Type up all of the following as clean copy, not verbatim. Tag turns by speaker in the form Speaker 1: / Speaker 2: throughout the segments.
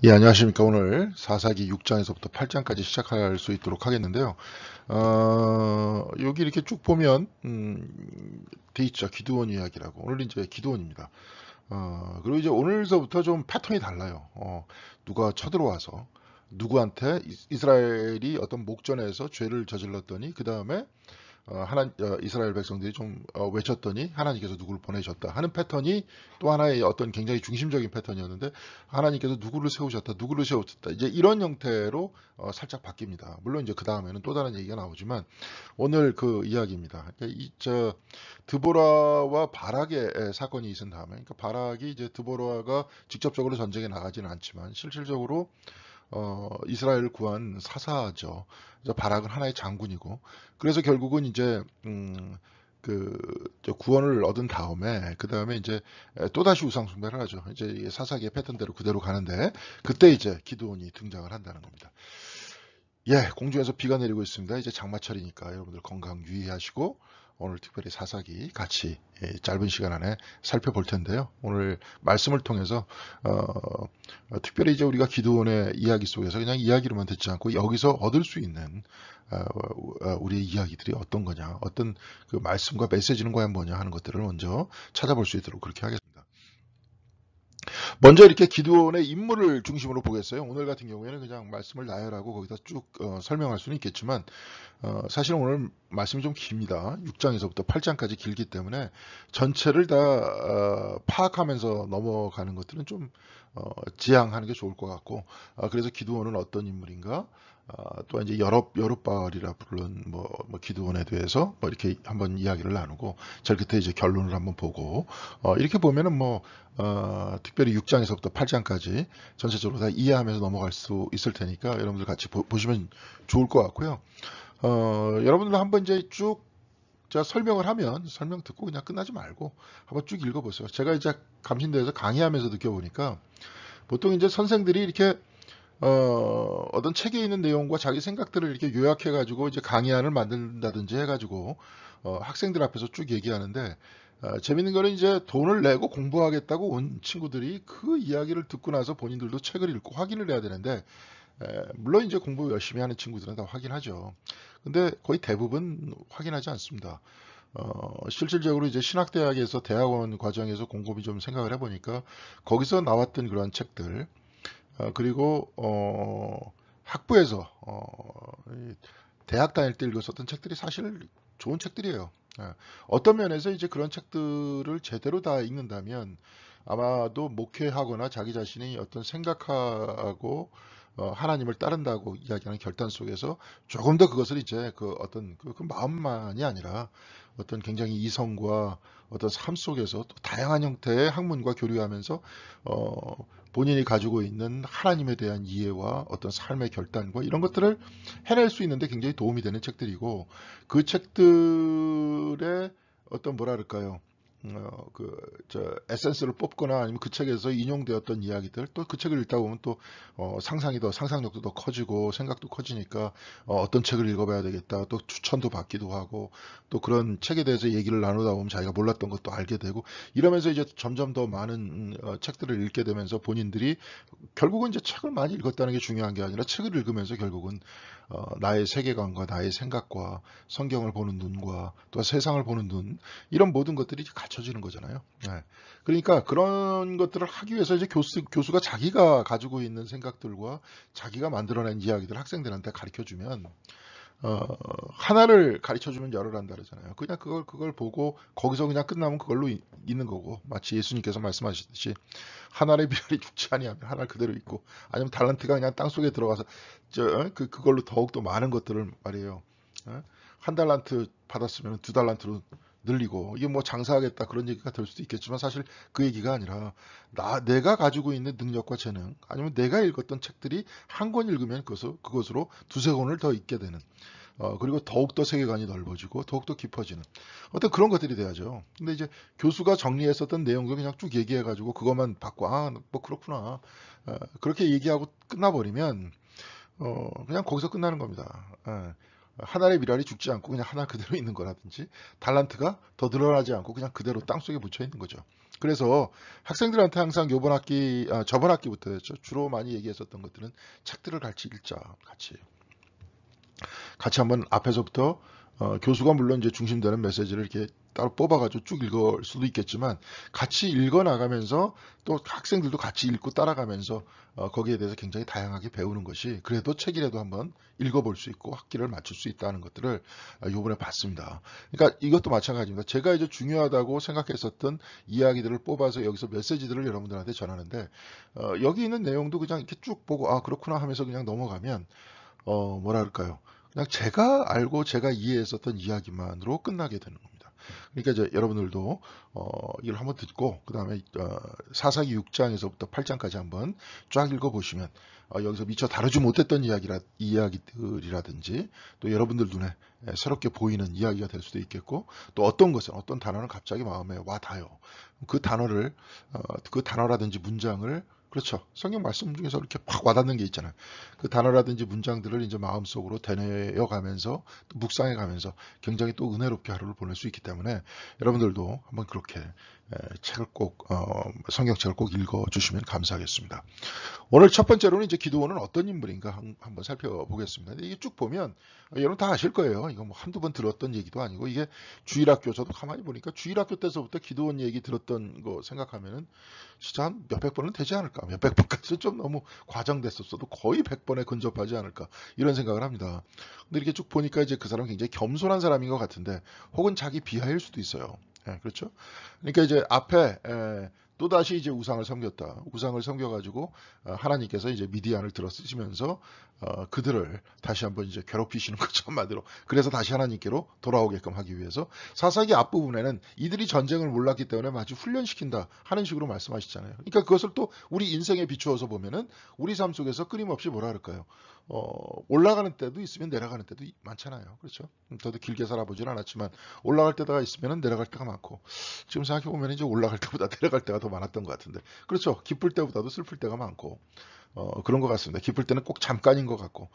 Speaker 1: 예, 안녕하십니까. 오늘 사사기 6장에서부터 8장까지 시작할 수 있도록 하겠는데요. 여기 이렇게 쭉 보면, 돼 있죠. 기드온 이야기라고. 오늘 이제 기드온입니다. 그리고 이제 오늘서부터 좀 패턴이 달라요. 누가 쳐들어와서, 누구한테 이스라엘이 어떤 목전에서 죄를 저질렀더니, 그 다음에 이스라엘 백성들이 좀 외쳤더니 하나님께서 누구를 보내셨다 하는 패턴이 또 하나의 어떤 굉장히 중심적인 패턴이었는데, 하나님께서 누구를 세우셨다, 누구를 세우셨다, 이제 이런 형태로 살짝 바뀝니다. 물론 이제 그 다음에는 또 다른 얘기가 나오지만 오늘 그 이야기입니다. 그러니까 드보라와 바락의 사건이 있은 다음에, 그러니까 바락이 이제 드보라가 직접적으로 전쟁에 나가지는 않지만 실질적으로 이스라엘을 구한 사사죠. 그래서 바락은 하나의 장군이고, 그래서 결국은 이제 저 구원을 얻은 다음에 그 다음에 이제 또 다시 우상 숭배를 하죠. 이제 사사기의 패턴대로 그대로 가는데, 그때 이제 기드온이 등장을 한다는 겁니다. 예, 공중에서 비가 내리고 있습니다. 이제 장마철이니까 여러분들 건강 유의하시고 오늘 특별히 사사기 같이 짧은 시간 안에 살펴볼 텐데요. 오늘 말씀을 통해서 특별히 이제 우리가 기드온의 이야기 속에서 그냥 이야기로만 듣지 않고 여기서 얻을 수 있는 우리의 이야기들이 어떤 거냐, 어떤 그 말씀과 메시지는 과연 뭐냐 하는 것들을 먼저 찾아볼 수 있도록 그렇게 하겠습니다. 먼저 이렇게 기드온의 인물을 중심으로 보겠어요. 오늘 같은 경우에는 그냥 말씀을 나열하고 거기다 쭉 설명할 수는 있겠지만, 사실 오늘 말씀이 좀 깁니다. 6장에서부터 8장까지 길기 때문에 전체를 다 파악하면서 넘어가는 것들은 좀 지양하는 게 좋을 것 같고, 그래서 기드온은 어떤 인물인가, 또 이제 여룹바알이라 부르는 기드온에 대해서 이렇게 한번 이야기를 나누고, 저 끝에 이제 결론을 한번 보고, 이렇게 보면은 특별히 6장에서부터 8장까지 전체적으로 다 이해하면서 넘어갈 수 있을 테니까 여러분들 같이 보시면 좋을 것 같고요. 여러분들 한번 이제 쭉 제가 설명을 하면 설명 듣고 그냥 끝나지 말고 한번 쭉 읽어보세요. 제가 이제 감신대에서 강의하면서 느껴보니까 보통 이제 선생들이 이렇게 어떤 책에 있는 내용과 자기 생각들을 이렇게 요약해가지고 이제 강의안을 만든다든지 해가지고 학생들 앞에서 쭉 얘기하는데, 재밌는 거는 이제 돈을 내고 공부하겠다고 온 친구들이 그 이야기를 듣고 나서 본인들도 책을 읽고 확인을 해야 되는데, 물론 이제 공부 열심히 하는 친구들은 다 확인하죠. 근데 거의 대부분 확인하지 않습니다. 실질적으로 이제 신학대학에서 대학원 과정에서 곰곰이 좀 생각을 해보니까 거기서 나왔던 그런 책들, 그리고 학부에서 대학 다닐 때 읽었었던 책들이 사실 좋은 책들이에요. 어떤 면에서 이제 그런 책들을 제대로 다 읽는다면 아마도 목회하거나 자기 자신이 어떤 생각하고 하나님을 따른다고 이야기하는 결단 속에서 조금 더 그것을 이제 그 어떤 그 마음만이 아니라 어떤 굉장히 이성과 어떤 삶 속에서 또 다양한 형태의 학문과 교류하면서 본인이 가지고 있는 하나님에 대한 이해와 어떤 삶의 결단과 이런 것들을 해낼 수 있는데 굉장히 도움이 되는 책들이고, 그 책들의 어떤 뭐라 그럴까요? 에센스를 뽑거나 아니면 그 책에서 인용되었던 이야기들, 또 그 책을 읽다 보면 또 상상력도 더 커지고 생각도 커지니까 떤 책을 읽어봐야 되겠다, 또 추천도 받기도 하고, 또 그런 책에 대해서 얘기를 나누다 보면 자기가 몰랐던 것도 알게 되고, 이러면서 이제 점점 더 많은 책들을 읽게 되면서 본인들이 결국은 이제 책을 많이 읽었다는 게 중요한 게 아니라 책을 읽으면서 결국은 나의 세계관과 나의 생각과 성경을 보는 눈과 또 세상을 보는 눈, 이런 모든 것들이 이제 갖춰지는 거잖아요. 네. 그러니까 그런 것들을 하기 위해서 이제 교수가 자기가 가지고 있는 생각들과 자기가 만들어낸 이야기들 학생들한테 가르쳐 주면, 어, 하나를 가르쳐 주면 열을 한다 그러잖아요. 그냥 그걸 보고 거기서 그냥 끝나면 그걸로 있는 거고, 마치 예수님께서 말씀하셨듯이 하나의 비알이 죽지 아니하면 하나 그대로 있고, 아니면 달란트가 그냥 땅 속에 들어가서 그걸로 더욱 더 많은 것들을 말이에요. 한 달란트 받았으면 두 달란트로 늘리고, 이게 뭐 장사하겠다 그런 얘기가 될 수도 있겠지만 사실 그 얘기가 아니라 내가 가지고 있는 능력과 재능, 아니면 내가 읽었던 책들이 한 권 읽으면 그것으로 두세 권을 더 읽게 되는, 그리고 더욱더 세계관이 넓어지고 더욱더 깊어지는 어떤 그런 것들이 돼야죠. 근데 이제 교수가 정리했었던 내용도 그냥 쭉 얘기해가지고 그것만 받고 뭐 그렇구나, 그렇게 얘기하고 끝나버리면 그냥 거기서 끝나는 겁니다. 하나의 미랄이 죽지 않고 그냥 하나 그대로 있는 거라든지, 달란트가 더 늘어나지 않고 그냥 그대로 땅속에 묻혀 있는 거죠. 그래서 학생들한테 항상 요번 학기, 저번 학기부터였죠. 주로 많이 얘기했었던 것들은 책들을 같이 읽자. 같이 한번 앞에서부터 교수가 물론 이제 중심되는 메시지를 이렇게 따로 뽑아가지고 쭉 읽을 수도 있겠지만 같이 읽어 나가면서 또 학생들도 같이 읽고 따라가면서 거기에 대해서 굉장히 다양하게 배우는 것이 그래도 책이라도 한번 읽어볼 수 있고 학기를 맞출 수 있다는 것들을 요번에 봤습니다. 그러니까 이것도 마찬가지입니다. 제가 이제 중요하다고 생각했었던 이야기들을 뽑아서 여기서 메시지들을 여러분들한테 전하는데 여기 있는 내용도 그냥 이렇게 쭉 보고 아 그렇구나 하면서 그냥 넘어가면 뭐라 그럴까요? 그냥 제가 알고 제가 이해했었던 이야기만으로 끝나게 되는 겁니다. 그러니까 이제 여러분들도 이걸 한번 듣고 그 다음에 사사기 6장에서부터 8장까지 한번 쫙 읽어보시면 여기서 미처 다루지 못했던 이야기들이라든지 또 여러분들 눈에 새롭게 보이는 이야기가 될 수도 있겠고 또 어떤 것은 어떤 단어는 갑자기 마음에 와 닿아요. 그 단어를 그 단어라든지 문장을 그렇죠. 성경 말씀 중에서 이렇게 팍 와닿는 게 있잖아요. 그 단어라든지 문장들을 이제 마음속으로 되뇌어 가면서 또 묵상해 가면서 굉장히 또 은혜롭게 하루를 보낼 수 있기 때문에 여러분들도 한번 그렇게 책을 꼭 성경책을 꼭 읽어 주시면 감사하겠습니다. 오늘 첫 번째로는 이제 기드온은 어떤 인물인가 한번 살펴보겠습니다. 이게 쭉 보면 여러분 다 아실 거예요. 이거 뭐 한두 번 들었던 얘기도 아니고 이게 주일학교 저도 가만히 보니까 주일학교 때서부터 기드온 얘기 들었던 거 생각하면은 진짜 한 몇백 번은 되지 않을까. 몇백 번까지는 좀 너무 과장됐었어도 거의 100번에 근접하지 않을까. 이런 생각을 합니다. 근데 이렇게 쭉 보니까 이제 그 사람 굉장히 겸손한 사람인 것 같은데 혹은 자기 비하일 수도 있어요. 그렇죠. 그러니까 이제 앞에 또다시 이제 우상을 섬겼다. 우상을 섬겨가지고 하나님께서 이제 미디안을 들어 쓰시면서 그들을 다시 한번 이제 괴롭히시는 거죠 한마디로. 그래서 다시 하나님께로 돌아오게끔 하기 위해서 사사기 앞부분에는 이들이 전쟁을 몰랐기 때문에 마치 훈련시킨다 하는 식으로 말씀하시잖아요. 그러니까 그것을 또 우리 인생에 비추어서 보면은 우리 삶 속에서 끊임없이 뭐라 그럴까요? 올라가는 때도 있으면 내려가는 때도 많잖아요. 그렇죠? 저도 길게 살아보진 않았지만 올라갈 때가 있으면 내려갈 때가 많고 지금 생각해보면 이제 올라갈 때보다 내려갈 때가 더 많았던 것 같은데 그렇죠. 기쁠 때보다도 슬플 때가 많고 그런 것 같습니다. 기쁠 때는 꼭 잠깐인 것 같고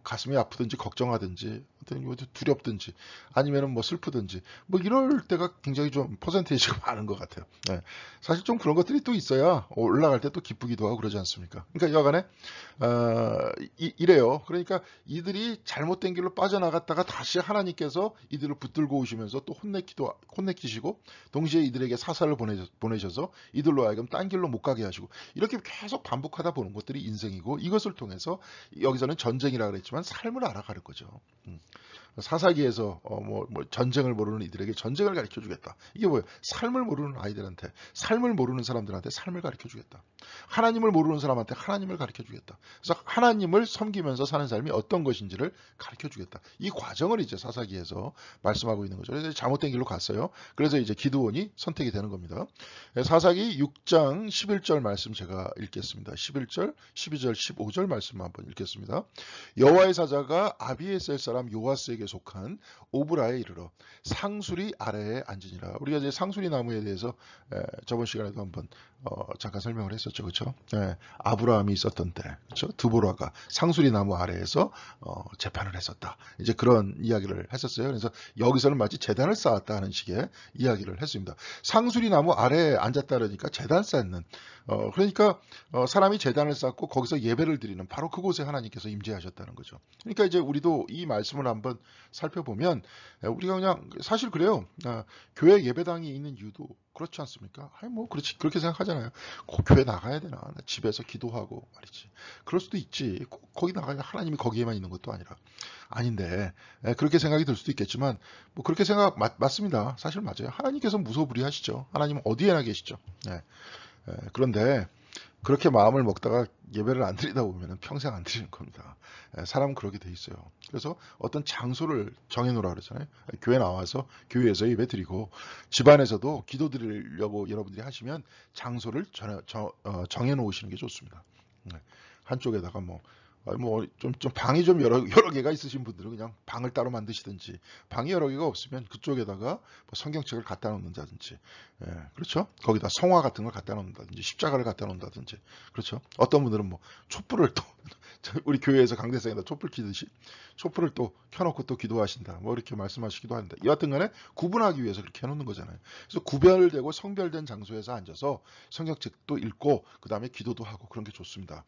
Speaker 1: 가슴이 아프든지 걱정하든지 두렵든지 아니면은 뭐 슬프든지 뭐 이럴 때가 굉장히 좀 퍼센테이지가 많은 것 같아요. 네. 사실 좀 그런 것들이 또 있어야 올라갈 때 또 기쁘기도 하고 그러지 않습니까? 그러니까 여간에 이래요. 그러니까 이들이 잘못된 길로 빠져나갔다가 다시 하나님께서 이들을 붙들고 오시면서 또 혼내키시고 동시에 이들에게 사사를 보내셔서 이들로 하여금 딴 길로 못 가게 하시고 이렇게 계속 반복하다 보는 것들이 인생이고 이것을 통해서 여기서는 전쟁이라 그랬지만 삶을 알아가는 거죠. 사사기에서 뭐 전쟁을 모르는 이들에게 전쟁을 가르쳐 주겠다. 이게 뭐예요? 삶을 모르는 아이들한테, 삶을 모르는 사람들한테 삶을 가르쳐 주겠다. 하나님을 모르는 사람한테 하나님을 가르쳐 주겠다. 그래서 하나님을 섬기면서 사는 삶이 어떤 것인지를 가르쳐 주겠다. 이 과정을 이제 사사기에서 말씀하고 있는 거죠. 그래서 잘못된 길로 갔어요. 그래서 이제 기드온이 선택이 되는 겁니다. 사사기 6장 11절 말씀 제가 읽겠습니다. 11절, 12절, 15절 말씀 한번 읽겠습니다. 여호와의 사자가 아비에셀 사람 요아스에게 속한 오브라에 이르러 상수리 아래에 앉으니라. 우리가 이제 상수리 나무에 대해서 저번 시간에도 한번 잠깐 설명을 했었죠, 그렇죠? 아브라함이 있었던 때, 그렇죠? 드보라가 상수리 나무 아래에서 재판을 했었다. 이제 그런 이야기를 했었어요. 그래서 여기서는 마치 제단을 쌓았다 하는 식의 이야기를 했습니다. 상수리 나무 아래에 앉았다 그러니까 제단 쌓는. 그러니까 사람이 제단을 쌓고 거기서 예배를 드리는 바로 그곳에 하나님께서 임재하셨다는 거죠. 그러니까 이제 우리도 이 말씀을 한번 살펴보면 우리가 그냥 사실 그래요. 교회 예배당이 있는 이유도 그렇지 않습니까? 아니 뭐 그렇지 그렇게 생각하잖아요. 꼭 교회 나가야 되나? 나 집에서 기도하고 말이지. 그럴 수도 있지. 거기 나가야 하나님이 거기에만 있는 것도 아니라 아닌데 그렇게 생각이 들 수도 있겠지만 뭐 그렇게 생각 맞습니다. 사실 맞아요. 하나님께서 무소불위하시죠. 하나님은 어디에나 계시죠. 그런데 그렇게 마음을 먹다가 예배를 안 드리다 보면 평생 안 드리는 겁니다. 사람은 그렇게 돼 있어요. 그래서 어떤 장소를 정해놓으라 그러잖아요. 교회 나와서 교회에서 예배 드리고 집안에서도 기도 드리려고 여러분들이 하시면 장소를 정해놓으시는 게 좋습니다. 한쪽에다가 뭐 좀 방이 좀 여러 개가 있으신 분들은 그냥 방을 따로 만드시든지, 방이 여러 개가 없으면 그쪽에다가 뭐 성경책을 갖다 놓는다든지, 그렇죠? 거기다 성화 같은 걸 갖다 놓는다든지, 십자가를 갖다 놓는다든지, 그렇죠? 어떤 분들은 뭐 촛불을 또 우리 교회에서 강대상에다 촛불 켜듯이 촛불을 또 켜놓고 또 기도하신다, 뭐 이렇게 말씀하시기도 하는데, 여하튼간에 구분하기 위해서 그렇게 해놓는 거잖아요. 그래서 구별되고 성별된 장소에서 앉아서 성경책도 읽고 그 다음에 기도도 하고 그런 게 좋습니다.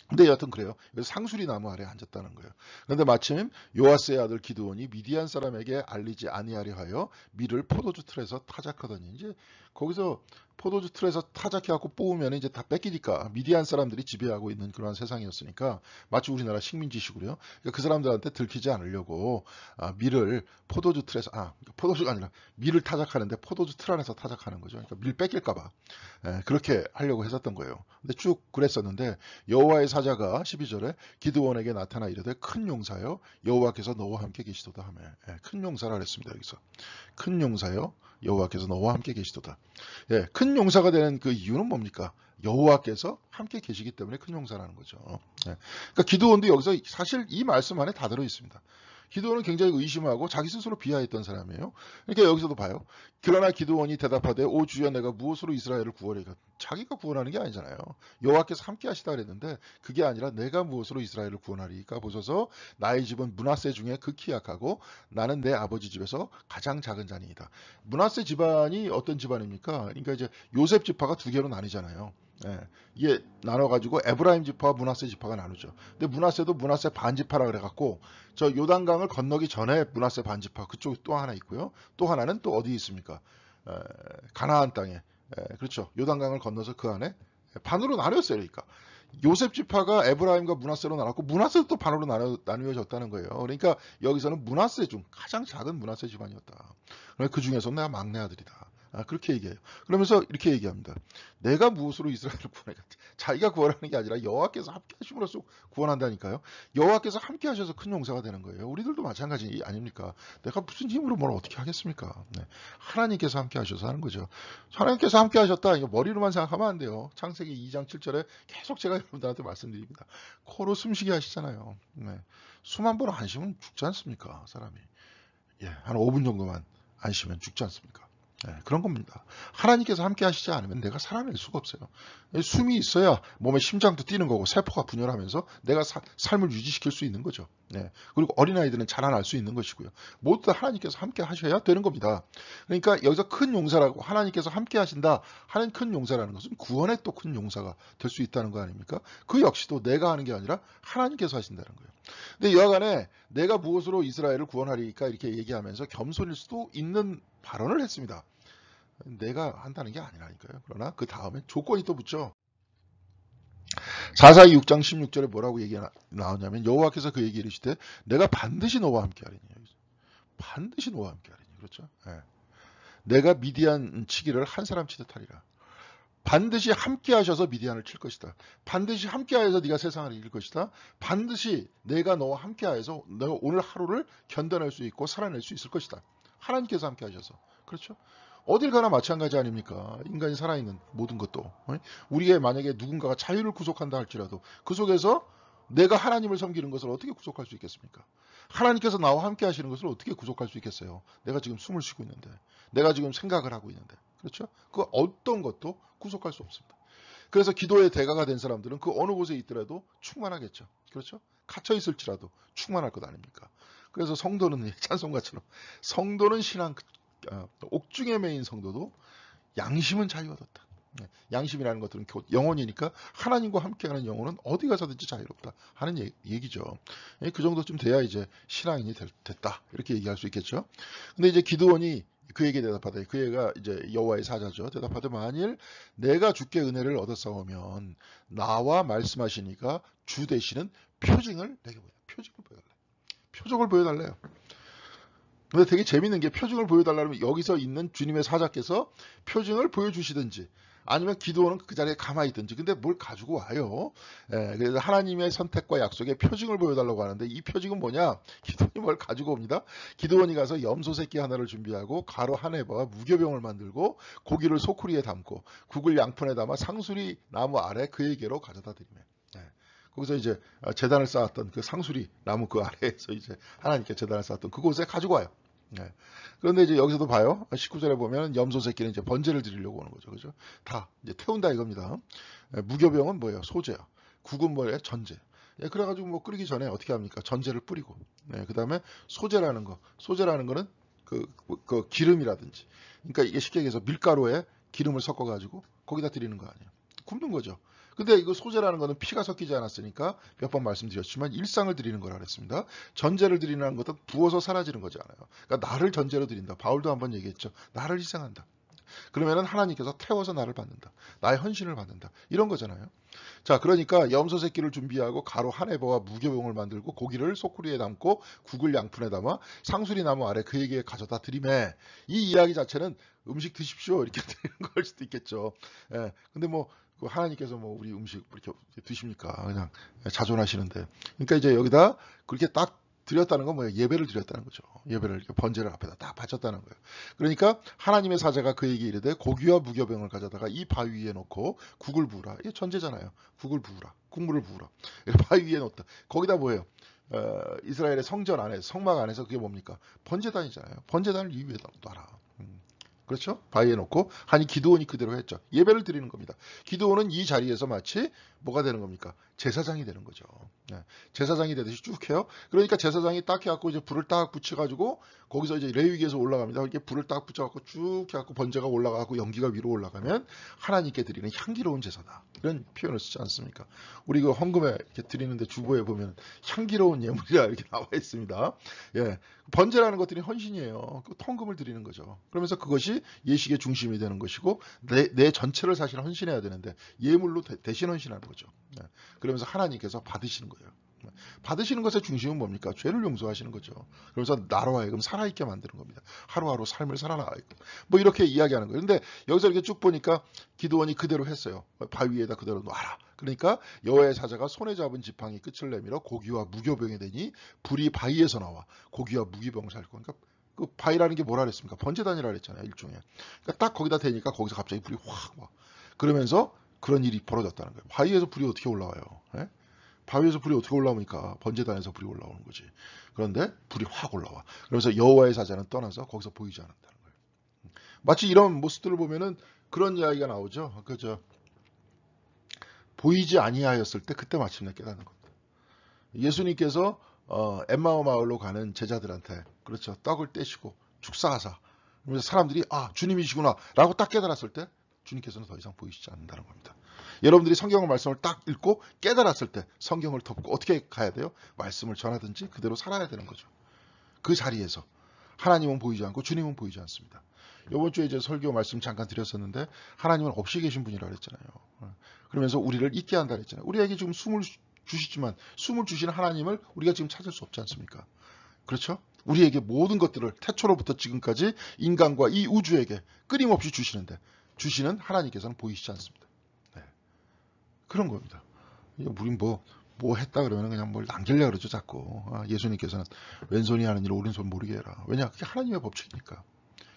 Speaker 1: 근데 여하튼 그래요. 그래서 상수리 나무 아래 앉았다는 거예요. 그런데 마침 요아스의 아들 기드온이 미디안 사람에게 알리지 아니하려 하여 밀을 포도주 틀에서 타작하더니, 이제 거기서 포도주 틀에서 타작해갖고 뽑으면 이제 다 뺏기니까, 미디안 사람들이 지배하고 있는 그러한 세상이었으니까 마치 우리나라 식민지식으로요. 그러니까 그 사람들한테 들키지 않으려고 밀을 포도주 틀에서, 포도주가 아니라 밀을 타작하는데 포도주 틀 안에서 타작하는 거죠. 그러니까 밀 뺏길까봐 그렇게 하려고 했었던 거예요. 근데 쭉 그랬었는데, 여호와의 사자가 12절에 기드온에게 나타나 이르되 큰 용사여 여호와께서 너와 함께 계시도다 하며, 큰 용사라 그랬습니다. 여기서 큰 용사여 여호와께서 너와 함께 계시도다. 큰 용사가 되는 그 이유는 뭡니까? 여호와께서 함께 계시기 때문에 큰 용사라는 거죠. 그러니까 기드온도 여기서 사실 이 말씀 안에 다 들어 있습니다. 기드온은 굉장히 의심하고 자기 스스로 비하했던 사람이에요. 그러니까 여기서도 봐요. 그러나 기드온이 대답하되 오 주여 내가 무엇으로 이스라엘을 구원하리까? 자기가 구원하는 게 아니잖아요. 여호와께서 함께 하시다 그랬는데 그게 아니라 내가 무엇으로 이스라엘을 구원하리까? 보소서 나의 집은 므낫세 중에 극히 약하고 나는 내 아버지 집에서 가장 작은 자니이다. 므낫세 집안이 어떤 집안입니까? 그러니까 이제 요셉 지파가 두 개로 나뉘잖아요. 이게 나눠가지고 에브라임 지파와 므낫세 지파가 나누죠. 근데 므낫세도 므낫세 반지파라 그래갖고 저 요단강을 건너기 전에 므낫세 반지파 그쪽에 또 하나 있고요. 또 하나는 또 어디 있습니까? 가나안 땅에, 그렇죠. 요단강을 건너서 그 안에 반으로 나뉘었어요. 그러니까 요셉 지파가 에브라임과 므낫세로 나눴고 므낫세도 또 반으로 나뉘어졌다는 거예요. 그러니까 여기서는 므낫세 중 가장 작은 므낫세 집안이었다. 그 중에서 내가 막내 아들이다. 그렇게 얘기해요. 그러면서 이렇게 얘기합니다. 내가 무엇으로 이스라엘을 구원하겠다. 자기가 구원하는 게 아니라 여호와께서 함께 하심으로써 구원한다니까요. 여호와께서 함께 하셔서 큰 용사가 되는 거예요. 우리들도 마찬가지 아닙니까? 내가 무슨 힘으로 뭘 어떻게 하겠습니까? 하나님께서 함께 하셔서 하는 거죠. 하나님께서 함께 하셨다. 이거 머리로만 생각하면 안 돼요. 창세기 2장 7절에 계속 제가 여러분들한테 말씀드립니다. 코로 숨쉬게 하시잖아요. 숨 한 번 안 쉬면 죽지 않습니까? 사람이. 한 5분 정도만 안 쉬면 죽지 않습니까? 그런 겁니다. 하나님께서 함께 하시지 않으면 내가 살아낼 수가 없어요. 숨이 있어야 몸의 심장도 뛰는 거고 세포가 분열하면서 내가 삶을 유지시킬 수 있는 거죠. 그리고 어린아이들은 자라날 수 있는 것이고요. 모두 다 하나님께서 함께 하셔야 되는 겁니다. 그러니까 여기서 큰 용사라고 하나님께서 함께 하신다 하는 큰 용사라는 것은 구원의 또 큰 용사가 될 수 있다는 거 아닙니까? 그 역시도 내가 하는 게 아니라 하나님께서 하신다는 거예요. 근데 여하간에 내가 무엇으로 이스라엘을 구원하리까 이렇게 얘기하면서 겸손일 수도 있는 발언을 했습니다. 내가 한다는 게 아니라니까요. 그러나 그 다음에 조건이 또 붙죠. 4사기 6장 16절에 뭐라고 얘기가 나오냐면 여호와께서 그 얘기를 이르시되 내가 반드시 너와 함께 하리니. 반드시 너와 함께 하리니. 그렇죠? 내가 미디안 치기를 한 사람 치듯 하리라. 반드시 함께 하셔서 미디안을 칠 것이다. 반드시 함께 하여서 네가 세상을 이길 것이다. 반드시 내가 너와 함께 하여서 너가 오늘 하루를 견뎌낼 수 있고 살아낼 수 있을 것이다. 하나님께서 함께 하셔서. 그렇죠? 어딜 가나 마찬가지 아닙니까? 인간이 살아있는 모든 것도. 우리의 만약에 누군가가 자유를 구속한다 할지라도 그 속에서 내가 하나님을 섬기는 것을 어떻게 구속할 수 있겠습니까? 하나님께서 나와 함께 하시는 것을 어떻게 구속할 수 있겠어요? 내가 지금 숨을 쉬고 있는데, 내가 지금 생각을 하고 있는데, 그렇죠? 그 어떤 것도 구속할 수 없습니다. 그래서 기도의 대가가 된 사람들은 그 어느 곳에 있더라도 충만하겠죠. 그렇죠? 갇혀 있을지라도 충만할 것 아닙니까? 그래서 성도는 찬송가처럼 성도는 신앙 옥중에 매인 성도도 양심은 자유 얻었다. 양심이라는 것들은 영혼이니까 하나님과 함께하는 영혼은 어디 가서든지 자유롭다 하는 얘기죠. 그 정도쯤 돼야 이제 신앙인이 됐다 이렇게 얘기할 수 있겠죠. 근데 이제 기드온이 그에게 대답하되, 그 애가 이제 여호와의 사자죠. 대답하되 만일 내가 주께 은혜를 얻었사오면 나와 말씀하시니까 주 되시는 표징을 내게 보여. 표징을 보여달래. 표적을 보여달래요. 근데 되게 재밌는 게 표징을 보여달라면 여기서 있는 주님의 사자께서 표징을 보여주시든지 아니면 기드온은 그 자리에 가만히 있든지, 근데 뭘 가지고 와요. 그래서 하나님의 선택과 약속에 표징을 보여달라고 하는데 이 표징은 뭐냐? 기드온이 뭘 가지고 옵니다. 기드온이 가서 염소 새끼 하나를 준비하고 가루 한 해와 무교병을 만들고 고기를 소쿠리에 담고 국을 양푼에 담아 상수리 나무 아래 그에게로 가져다 드리며. 거기서 이제 제단을 쌓았던 그 상수리 나무 그 아래에서 이제 하나님께 제단을 쌓았던 그곳에 가지고 와요. 네. 그런데 이제 여기서도 봐요. 19절에 보면 염소 새끼는 이제 번제를 드리려고 오는 거죠. 그죠? 다 이제 태운다 이겁니다. 무교병은 뭐예요? 소제야. 국은 뭐예요? 전제. 예, 그래가지고 뭐 끓이기 전에 어떻게 합니까? 전제를 뿌리고. 네, 그 다음에 소제라는 거. 소제라는 거는 그 기름이라든지. 그러니까 이게 쉽게 얘기해서 밀가루에 기름을 섞어가지고 거기다 드리는 거 아니에요. 굽는 거죠. 근데 이거 소제라는 거는 피가 섞이지 않았으니까 몇 번 말씀드렸지만 일상을 드리는 거라 그랬습니다. 전제를 드리는 것은 부어서 사라지는 거잖아요. 그러니까 나를 전제로 드린다. 바울도 한번 얘기했죠. 나를 희생한다. 그러면은 하나님께서 태워서 나를 받는다. 나의 헌신을 받는다. 이런 거잖아요. 자, 그러니까 염소 새끼를 준비하고 가루 한 에버와 무교병을 만들고 고기를 소쿠리에 담고 국을 양푼에 담아 상수리 나무 아래 그에게 가져다 드리매. 이 이야기 자체는 음식 드십시오 이렇게 드리는 걸 수도 있겠죠. 예. 근데 뭐 하나님께서 뭐 우리 음식 이렇게 드십니까? 그냥 자존하시는데. 그러니까 이제 여기다 그렇게 딱 드렸다는 건 뭐예요? 예배를 드렸다는 거죠. 예배를 이렇게 번제를 앞에다 딱 바쳤다는 거예요. 그러니까 하나님의 사자가 그에게 이르되 고기와 무교병을 가져다가 이 바위 위에 놓고 국을 부으라. 이게 전제잖아요. 국을 부으라. 국물을 부으라. 바위 위에 놓다. 거기다 뭐예요? 이스라엘의 성전 안에 성막 안에서 그게 뭡니까? 번제단이잖아요. 번제단을 이 위에다 놔라. 그렇죠? 바위에 놓고 하니 기드온이 그대로 했죠. 예배를 드리는 겁니다. 기드온은 이 자리에서 마치 뭐가 되는 겁니까? 제사장이 되는 거죠. 네. 제사장이 되듯이 쭉 해요. 그러니까 제사장이 딱 해갖고 이제 불을 딱 붙여가지고 거기서 이제 레위기에서 올라갑니다. 이렇게 불을 딱 붙여갖고 쭉 해갖고 번제가 올라가고 연기가 위로 올라가면 하나님께 드리는 향기로운 제사다. 이런 표현을 쓰지 않습니까? 우리 그 헌금에 이렇게 드리는데 주보에 보면 향기로운 예물이라 이렇게 나와 있습니다. 예. 번제라는 것들이 헌신이에요. 그 헌금을 드리는 거죠. 그러면서 그것이 예식의 중심이 되는 것이고 내 전체를 사실 헌신해야 되는데 예물로 대신 헌신하는 거죠. 네. 그러면서 하나님께서 받으시는 거예요. 네. 받으시는 것의 중심은 뭡니까? 죄를 용서하시는 거죠. 그래서 나로 하여금 살아있게 만드는 겁니다. 하루하루 삶을 살아나가게끔. 뭐 이렇게 이야기하는 거예요. 근데 여기서 이렇게 쭉 보니까 기드온이 그대로 했어요. 바위에다 그대로 놔라. 그러니까 여호와의 사자가 손에 잡은 지팡이 끝을 내밀어 고기와 무교병에 대니 불이 바위에서 나와 고기와 무교병을 살고. 그러니까 그 바위라는 게 뭐라 그랬습니까? 번제단이라 그랬잖아요. 일종의. 그러니까 딱 거기다 대니까 거기서 갑자기 불이 확 와. 그러면서 그런 일이 벌어졌다는 거예요. 바위에서 불이 어떻게 올라와요? 예? 바위에서 불이 어떻게 올라옵니까? 번제단에서 불이 올라오는 거지. 그런데 불이 확 올라와. 그래서 여호와의 사자는 떠나서 거기서 보이지 않았다는 거예요. 마치 이런 모습들을 보면은 그런 이야기가 나오죠. 그저 보이지 아니하였을 때 그때 마침내 깨닫는 겁니다. 예수님께서 엠마오 마을로 가는 제자들한테 그렇죠. 떡을 떼시고 축사하사. 그래서 사람들이 아 주님이시구나 라고 딱 깨달았을 때 주님께서는 더 이상 보이시지 않는다는 겁니다. 여러분들이 성경의 말씀을 딱 읽고 깨달았을 때 성경을 덮고 어떻게 가야 돼요? 말씀을 전하든지 그대로 살아야 되는 거죠. 그 자리에서 하나님은 보이지 않고 주님은 보이지 않습니다. 이번 주에 이제 설교 말씀 잠깐 드렸었는데 하나님은 없이 계신 분이라 그랬잖아요. 그러면서 우리를 잊게 한다 그랬잖아요. 우리에게 지금 숨을 주시지만 숨을 주시는 하나님을 우리가 지금 찾을 수 없지 않습니까? 그렇죠? 우리에게 모든 것들을 태초로부터 지금까지 인간과 이 우주에게 끊임없이 주시는데 주시는 하나님께서는 보이시지 않습니다. 네. 그런 겁니다. 우리 뭐 했다 그러면 그냥 뭘 남기려고 그러죠, 자꾸. 예수님께서는 왼손이 하는 일을 오른손 모르게 해라. 왜냐? 그게 하나님의 법칙이니까.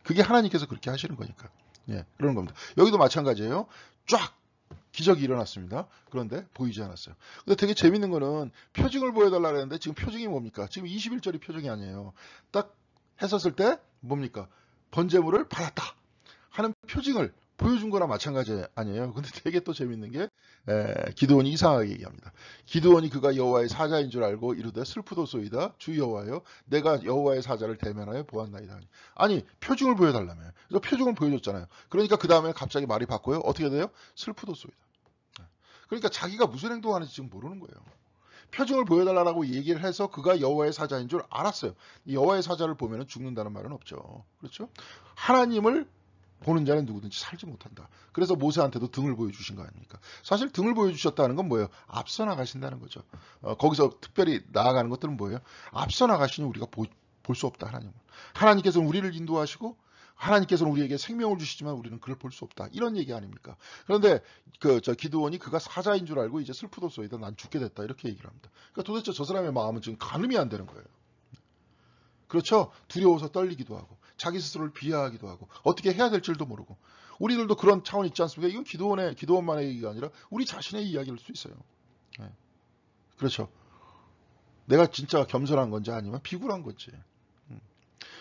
Speaker 1: 그게 하나님께서 그렇게 하시는 거니까. 예, 그런 겁니다. 여기도 마찬가지예요. 쫙 기적이 일어났습니다. 그런데 보이지 않았어요. 근데 되게 재밌는 거는 표징을 보여달라 그랬는데 지금 표징이 뭡니까? 지금 21절이 표징이 아니에요. 딱 했었을 때 뭡니까? 번제물을 받았다 하는 표징을 보여준 거나 마찬가지 아니에요. 근데 되게 또 재밌는 게 기드온이 이상하게 얘기합니다. 기드온이 그가 여호와의 사자인 줄 알고 이르되 슬프도소이다 주 여호와여 내가 여호와의 사자를 대면하여 보았나이다. 아니 표징을 보여달라며. 그래서 표징을 보여줬잖아요. 그러니까 그 다음에 갑자기 말이 바꿔요. 어떻게 돼요? 슬프도소이다. 그러니까 자기가 무슨 행동하는지 지금 모르는 거예요. 표징을 보여달라고 얘기를 해서 그가 여호와의 사자인 줄 알았어요. 여호와의 사자를 보면 죽는다는 말은 없죠. 그렇죠? 하나님을 보는 자는 누구든지 살지 못한다. 그래서 모세한테도 등을 보여주신 거 아닙니까? 사실 등을 보여주셨다는 건 뭐예요? 앞서 나가신다는 거죠. 거기서 특별히 나아가는 것들은 뭐예요? 앞서 나가시니 우리가 볼 수 없다. 하나님은. 하나님께서는 우리를 인도하시고 하나님께서는 우리에게 생명을 주시지만 우리는 그를 볼 수 없다. 이런 얘기 아닙니까? 그런데 기드온이 그가 사자인 줄 알고 이제 슬프도소이다. 난 죽게 됐다. 이렇게 얘기를 합니다. 그러니까 도대체 저 사람의 마음은 지금 가늠이 안 되는 거예요. 그렇죠? 두려워서 떨리기도 하고 자기 스스로를 비하하기도 하고 어떻게 해야 될 줄도 모르고 우리들도 그런 차원이 있지 않습니까? 이건 기드온만의 얘기가 아니라 우리 자신의 이야기일 수 있어요. 네. 그렇죠. 내가 진짜 겸손한 건지 아니면 비굴한 건지.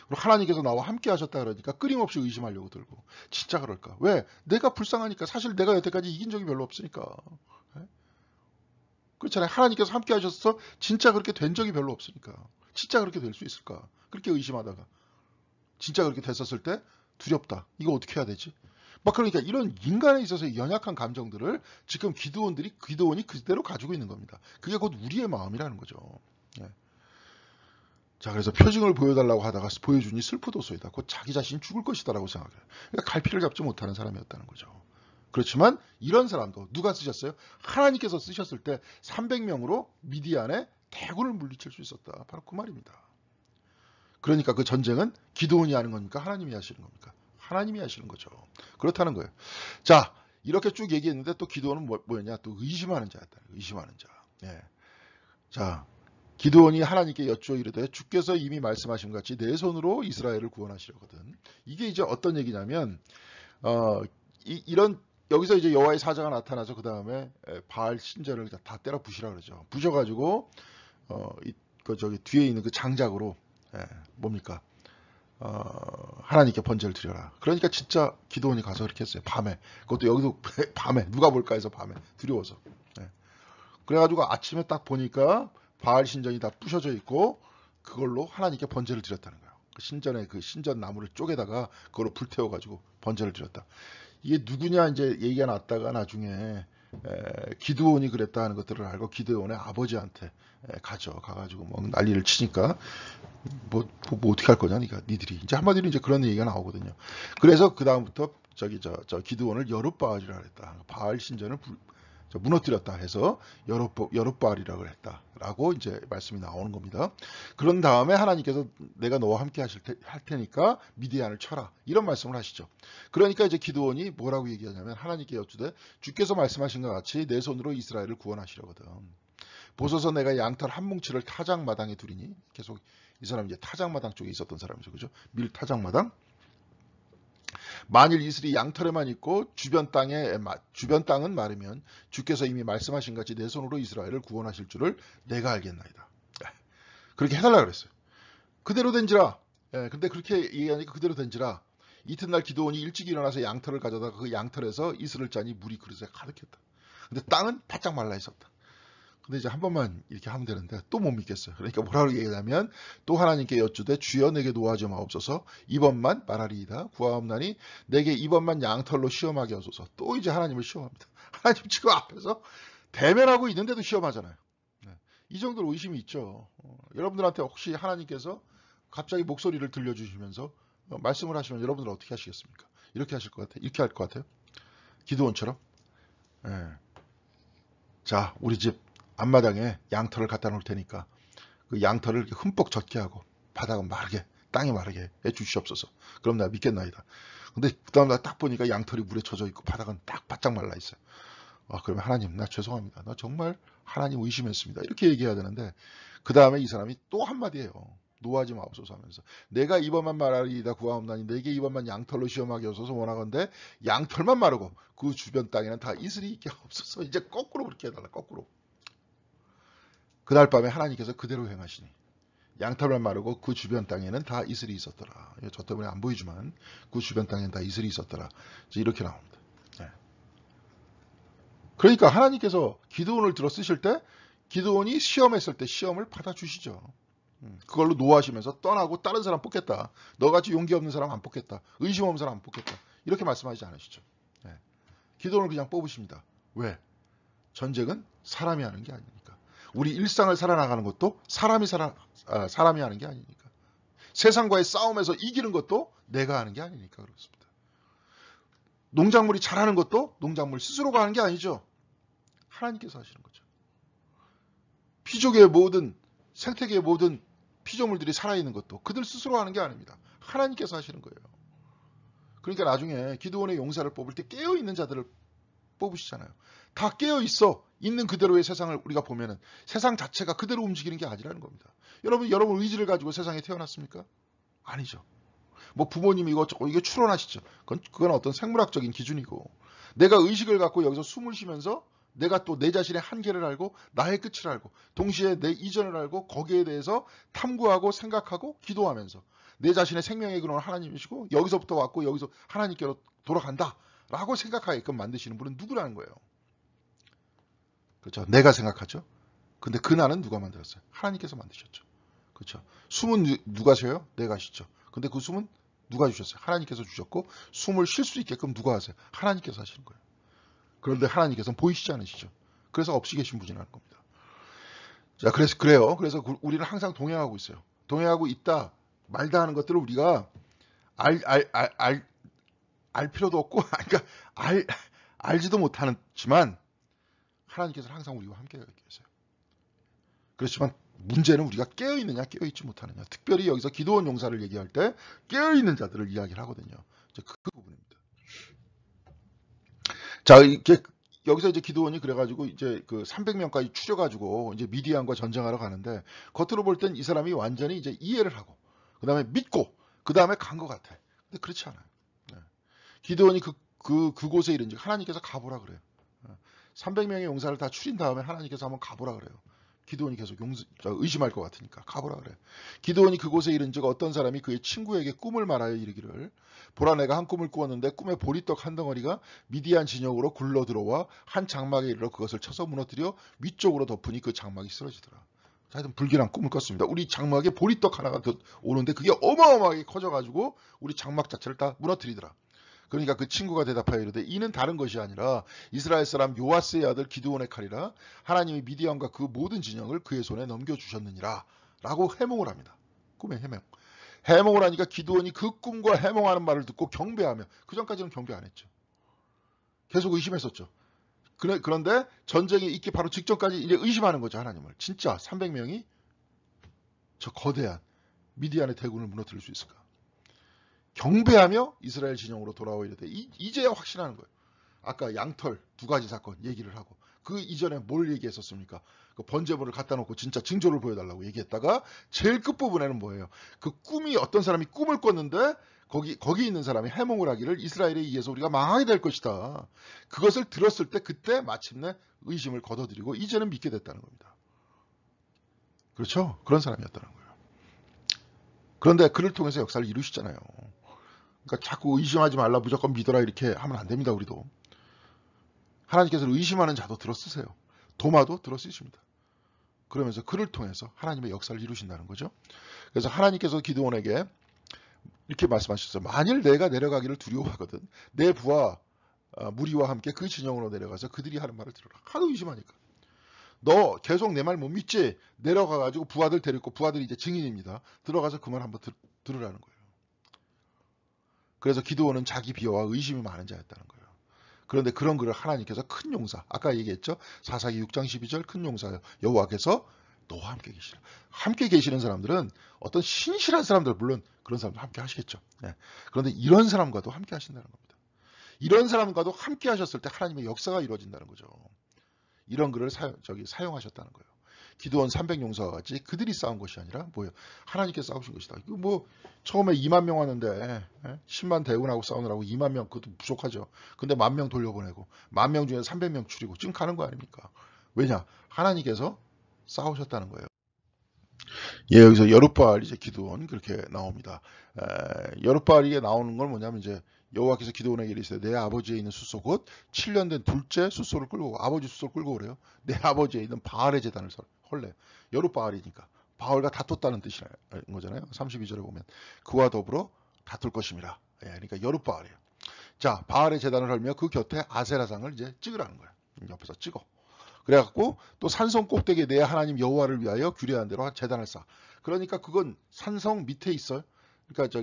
Speaker 1: 그리고 하나님께서 나와 함께 하셨다 그러니까 끊임없이 의심하려고 들고. 진짜 그럴까? 왜? 내가 불쌍하니까. 사실 내가 여태까지 이긴 적이 별로 없으니까. 예? 그렇잖아요. 하나님께서 함께 하셔서 진짜 그렇게 된 적이 별로 없으니까. 진짜 그렇게 될 수 있을까? 그렇게 의심하다가. 진짜 그렇게 됐었을 때 두렵다. 이거 어떻게 해야 되지? 막 그러니까 이런 인간에 있어서의 연약한 감정들을 지금 기드온이 그대로 가지고 있는 겁니다. 그게 곧 우리의 마음이라는 거죠. 예. 자, 그래서 표징을 보여달라고 하다가 보여주니 슬프도소이다. 곧 자기 자신이 죽을 것이다라고 생각해요. 그러니까 갈피를 잡지 못하는 사람이었다는 거죠. 그렇지만 이런 사람도 누가 쓰셨어요? 하나님께서 쓰셨을 때 300명으로 미디안의 대군을 물리칠 수 있었다. 바로 그 말입니다. 그러니까 그 전쟁은 기드온이 하는 겁니까? 하나님이 하시는 겁니까? 하나님이 하시는 거죠. 그렇다는 거예요. 자, 이렇게 쭉 얘기했는데 또 기드온은 뭐였냐? 또 의심하는 자였다. 의심하는 자. 예. 자, 기드온이 하나님께 여쭈어 이르되 주께서 이미 말씀하신 것 같이 내 손으로 이스라엘을 구원하시려거든. 이게 이제 어떤 얘기냐면 이런 여기서 이제 여호와의 사자가 나타나서 그 다음에 바알 신전을 다 때려 부시라 그러죠. 부셔가지고 그 저기 뒤에 있는 그 장작으로 뭡니까? 하나님께 번제를 드려라. 그러니까 진짜 기드온이 가서 그렇게 했어요. 밤에. 그것도 여기도 밤에 누가 볼까 해서 밤에 두려워서. 그래가지고 아침에 딱 보니까 바알 신전이 다 부셔져 있고 그걸로 하나님께 번제를 드렸다는 거예요. 그 신전에 그 신전 나무를 쪼개다가 그걸로 불태워가지고 번제를 드렸다. 이게 누구냐 이제 얘기가 났다가 나중에 기드온이 그랬다 하는 것들을 알고 기드온의 아버지한테 가가지고 뭐 난리를 치니까 뭐 어떻게 할 거냐, 니들이 이제 한마디로 이제 그런 얘기가 나오거든요. 그래서 그 다음부터 저 기드온을 여룻바알이라 그랬다. 바알 신전을 무너뜨렸다 해서 여룻바알이라고 했다라고 이제 말씀이 나오는 겁니다. 그런 다음에 하나님께서 내가 너와 함께 할 테니까 미디안을 쳐라 이런 말씀을 하시죠. 그러니까 이제 기드온이 뭐라고 얘기하냐면 하나님께 여쭈되 주께서 말씀하신 것 같이 내 손으로 이스라엘을 구원하시려거든. 보소서 내가 양털 한 뭉치를 타작마당에 두리니 계속 이 사람 이제 타작마당 쪽에 있었던 사람이죠, 그죠? 밀 타작마당. 만일 이슬이 양털에만 있고 주변 땅은 마르면 주께서 이미 말씀하신 같이 내 손으로 이스라엘을 구원하실 줄을 내가 알겠나이다. 그렇게 해달라 그랬어요. 그대로 된지라. 근데 그렇게 얘기하니까 그대로 된지라. 이튿날 기드온이 일찍 일어나서 양털을 가져다가 그 양털에서 이슬을 짜니 물이 그릇에 가득했다. 근데 땅은 바짝 말라 있었다. 근데 이제 한 번만 이렇게 하면 되는데 또 못 믿겠어요. 그러니까 뭐라고 얘기하냐면 또 하나님께 여쭈되 주여 내게 도와줘 마옵소서. 이번만 말하리이다. 구하옵나니 내게 이번만 양털로 시험하게 하소서. 또 이제 하나님을 시험합니다. 하나님 지금 앞에서 대면하고 있는데도 시험하잖아요. 이 정도로 의심이 있죠. 여러분들한테 혹시 하나님께서 갑자기 목소리를 들려주시면서 말씀을 하시면 여러분들 어떻게 하시겠습니까? 이렇게 하실 것 같아요. 이렇게 할 것 같아요. 기드온처럼. 자, 우리 집 앞마당에 양털을 갖다 놓을 테니까 그 양털을 흠뻑 젖게 하고 바닥은 마르게, 땅이 마르게 해주시옵소서. 그럼 내가 믿겠나이다. 근데 그 다음 날 딱 보니까 양털이 물에 젖어 있고 바닥은 딱 바짝 말라 있어요. 그러면 하나님, 나 죄송합니다. 나 정말 하나님 의심했습니다. 이렇게 얘기해야 되는데 그 다음에 이 사람이 또 한마디 해요. 노하지 마옵소서 하면서 내가 이번만 말하리이다 구하옵나니 내게 이번만 양털로 시험하게 하소서 원하건대 양털만 마르고 그 주변 땅에는 다 이슬이 있게 하옵소서. 이제 거꾸로 그렇게 해달라. 거꾸로. 그날 밤에 하나님께서 그대로 행하시니 양털만 마르고 그 주변 땅에는 다 이슬이 있었더라. 저 때문에 안 보이지만 그 주변 땅에는 다 이슬이 있었더라. 이렇게 나옵니다. 그러니까 하나님께서 기드온을 들어 쓰실 때 기드온이 시험했을 때 시험을 받아주시죠. 그걸로 노하시면서 떠나고 다른 사람 뽑겠다. 너같이 용기 없는 사람 안 뽑겠다. 의심 없는 사람 안 뽑겠다. 이렇게 말씀하지 않으시죠. 기드온을 그냥 뽑으십니다. 왜? 전쟁은 사람이 하는 게 아니니까. 우리 일상을 살아나가는 것도 사람이 하는 게 아니니까. 세상과의 싸움에서 이기는 것도 내가 하는 게 아니니까 그렇습니다. 농작물이 자라는 것도 농작물 스스로가 하는 게 아니죠. 하나님께서 하시는 거죠. 피조계의 모든 생태계의 모든 피조물들이 살아있는 것도 그들 스스로 하는 게 아닙니다. 하나님께서 하시는 거예요. 그러니까 나중에 기드온의 용사를 뽑을 때 깨어있는 자들을 뽑으시잖아요. 다 깨어있어. 있는 그대로의 세상을 우리가 보면은 세상 자체가 그대로 움직이는 게 아니라는 겁니다. 여러분 의지를 가지고 세상에 태어났습니까? 아니죠. 뭐 부모님이 이게 추론하시죠. 그건 어떤 생물학적인 기준이고 내가 의식을 갖고 여기서 숨을 쉬면서 내가 또 내 자신의 한계를 알고 나의 끝을 알고 동시에 내 이전을 알고 거기에 대해서 탐구하고 생각하고 기도하면서 내 자신의 생명의 근원은 하나님이시고 여기서부터 왔고 여기서 하나님께로 돌아간다 라고 생각하게끔 만드시는 분은 누구라는 거예요. 그렇죠. 내가 생각하죠. 근데 그 나는 누가 만들었어요? 하나님께서 만드셨죠. 그렇죠. 숨은 누가 쉬어요? 내가 쉬죠. 근데 그 숨은 누가 주셨어요? 하나님께서 주셨고 숨을 쉴 수 있게끔 누가 하세요? 하나님께서 하시는 거예요. 그런데 하나님께서는 보이시지 않으시죠. 그래서 없이 계신 분이라는 겁니다. 자, 그래요. 그래서 우리는 항상 동행하고 있어요. 동행하고 있다 말다 하는 것들을 우리가 알 필요도 없고, 그러니까 알지도 못하지만 하나님께서는 항상 우리와 함께 계세요. 그렇지만 문제는 우리가 깨어있느냐 깨어있지 못하느냐. 특별히 여기서 기도원 용사를 얘기할 때 깨어있는 자들을 이야기를 하거든요. 그 부분입니다. 자, 이게 여기서 이제 기도원이 그래가지고 이제 그 300명까지 추려가지고 이제 미디안과 전쟁하러 가는데 겉으로 볼 땐 이 사람이 완전히 이제 이해를 하고 그 다음에 믿고 그 다음에 간 것 같아. 근데 그렇지 않아요. 네. 기도원이 그곳에 이른지 하나님께서 가보라 그래요. 300명의 용사를 다 추린 다음에 하나님께서 한번 가보라 그래요. 기도원이 계속 의심할 것 같으니까 가보라 그래요. 기도원이 그곳에 이른즉 어떤 사람이 그의 친구에게 꿈을 말하여 이르기를 보라 내가 한 꿈을 꾸었는데 꿈에 보리떡 한 덩어리가 미디안 진영으로 굴러 들어와 한 장막에 이르러 그것을 쳐서 무너뜨려 위쪽으로 덮으니 그 장막이 쓰러지더라. 하여튼 불길한 꿈을 꿨습니다. 우리 장막에 보리떡 하나가 더 오는데 그게 어마어마하게 커져가지고 우리 장막 자체를 다 무너뜨리더라. 그러니까 그 친구가 대답하여 이르되 이는 다른 것이 아니라 이스라엘 사람 요아스의 아들 기드온의 칼이라 하나님이 미디안과 그 모든 진영을 그의 손에 넘겨주셨느니라 라고 해몽을 합니다. 꿈의 해몽. 해몽을 하니까 기드온이 그 꿈과 해몽하는 말을 듣고 경배하며 그 전까지는 경배 안 했죠. 계속 의심했었죠. 그런데 전쟁에 있기 바로 직전까지 이제 의심하는 거죠. 하나님을. 진짜 300명이 저 거대한 미디안의 대군을 무너뜨릴 수 있을까? 경배하며 이스라엘 진영으로 돌아오야 돼. 이제야 확신하는 거예요. 아까 양털 2가지 사건 얘기를 하고 그 이전에 뭘 얘기했었습니까? 그 번제물을 갖다 놓고 진짜 징조를 보여달라고 얘기했다가 제일 끝부분에는 뭐예요? 그 꿈이 어떤 사람이 꿈을 꿨는데 거기 있는 사람이 해몽을 하기를 이스라엘에 의해서 우리가 망하게 될 것이다. 그것을 들었을 때 그때 마침내 의심을 걷어들이고 이제는 믿게 됐다는 겁니다. 그렇죠? 그런 사람이었다는 거예요. 그런데 그를 통해서 역사를 이루시잖아요. 그러니까 자꾸 의심하지 말라 무조건 믿어라 이렇게 하면 안 됩니다. 우리도. 하나님께서는 의심하는 자도 들어쓰세요. 도마도 들어쓰십니다. 그러면서 그를 통해서 하나님의 역사를 이루신다는 거죠. 그래서 하나님께서 기드온에게 이렇게 말씀하셨어요. 만일 내가 내려가기를 두려워하거든 내 부하 무리와 함께 그 진영으로 내려가서 그들이 하는 말을 들어라. 하도 의심하니까. 너 계속 내 말 못 믿지? 내려가가지고 부하들 데리고 부하들이 이제 증인입니다. 들어가서 그 말 한번 들으라는 거예요. 그래서 기드온은 자기 비하와 의심이 많은 자였다는 거예요. 그런데 그런 글을 하나님께서 큰 용사, 아까 얘기했죠. 사사기 6장 12절 큰 용사요. 여호와께서 너와 함께 계시라. 함께 계시는 사람들은 어떤 신실한 사람들, 물론 그런 사람들 함께 하시겠죠. 네. 그런데 이런 사람과도 함께 하신다는 겁니다. 이런 사람과도 함께 하셨을 때 하나님의 역사가 이루어진다는 거죠. 이런 글을 사용하셨다는 거예요. 기드온 300용사와 같이 그들이 싸운 것이 아니라 뭐예요? 하나님께서 싸우신 것이다. 이거 뭐 처음에 2만 명 왔는데 10만 대군하고 싸우느라고 2만 명 그것도 부족하죠. 근데 10,000명 돌려보내고 10,000명 중에 300명 줄이고 지금 가는 거 아닙니까? 왜냐? 하나님께서 싸우셨다는 거예요. 예, 여기서 여룻바알 이제 기드온 그렇게 나옵니다. 여룻바알이 나오는 건 뭐냐면 이제 여호와께서 기드온에게 이르시되 내 아버지에 있는 숫소 곧 7년 된 둘째 숫소를 끌고 아버지 숫소를 끌고 오래요. 내 아버지에 있는 바알의 제단을 헐래요. 여룻바알이니까 바알과 다퉜다는 뜻이라는 거잖아요. 32절에 보면 그와 더불어 다툴 것임이라. 예, 그러니까 여룻바알이에요. 자, 바알의 제단을 헐며 그 곁에 아세라상을 이제 찍으라는 거예요. 옆에서 찍어. 그래갖고 또 산성 꼭대기에 내 하나님 여호와를 위하여 규례한 대로 제단을 쌓아. 그러니까 그건 산성 밑에 있어요. 그러니까